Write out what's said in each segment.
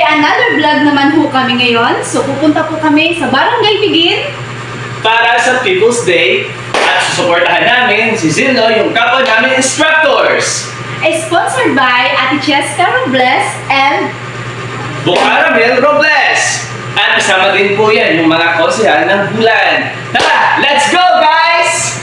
May another vlog naman po kami ngayon. So pupunta po kami sa Barangay Bigin para sa People's Day at susuportahan namin si Zilno, yung kapwa namin instructors. Sponsored by Ate Cheska Robles and Bucaramel Robles. At kasama din po yan yung mga konsehal ng Bulan. Tara, let's go guys!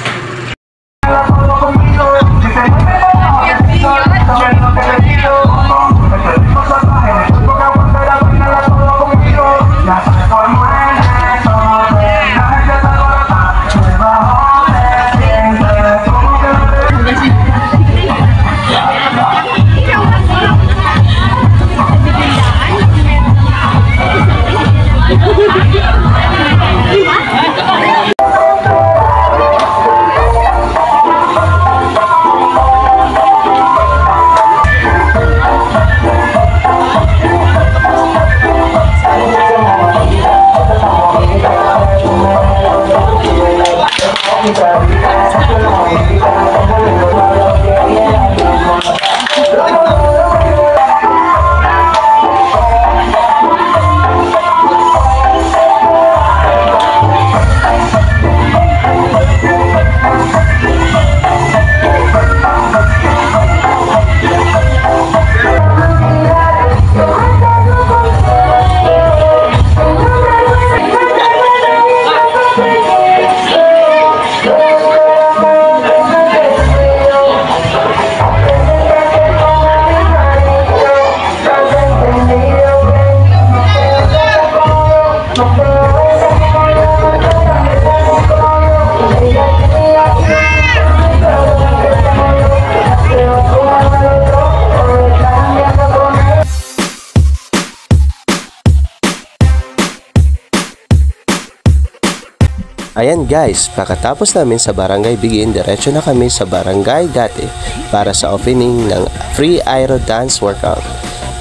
Ayan guys, pagkatapos namin sa Barangay Bigin, diretso na kami sa Barangay Gate para sa opening ng Free Aero Dance Workout.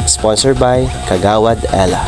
Sponsored by Kagawad Ella.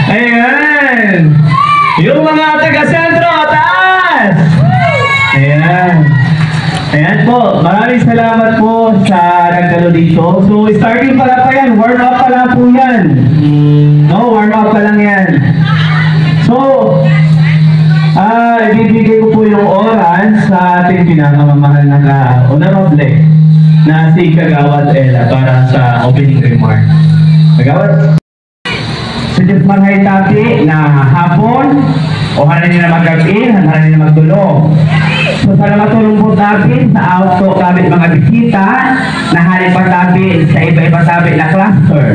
Ayan! Yung mga taga-sentro, taas! Ayan. Ayan po, maraming salamat po sa nagdalo dito. So, starting pala pa yan, warm up pa lang po yan. No, warm up pa lang yan. So, ibibigay ko po yung oras sa ating pinakamamahal na honorable na si Kagawad Ella para sa opening remark. Kagawad? So, just mga itabi na hapon, o hanan nila mag-gabi, hanan nila magdulong. So, sana matulong po natin sa auto kami mga bisita na hanin pagtabi sa iba-iba tabi na cluster.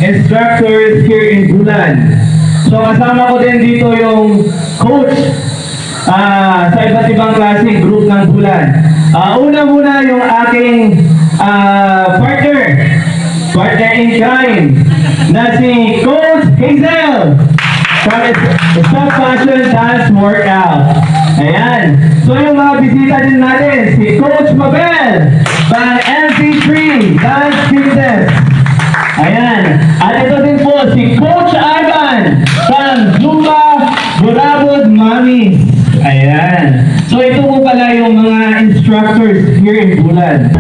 Instructors here in Bulan. So, kasama ko din dito yung coach sa iba't ibang klaseng group ng Bulan. Una-muna yung aking partner in crime na si Coach Hazel from Stop Fashion Dance Workout. Ayan. So yung mga bisita din natin, si Coach Mabel from MC3 Dance Fitness. Ayan. At ito din po si Coach Ivan from Zumba Burabod Mamis. Ayan. instructors here in Bulan.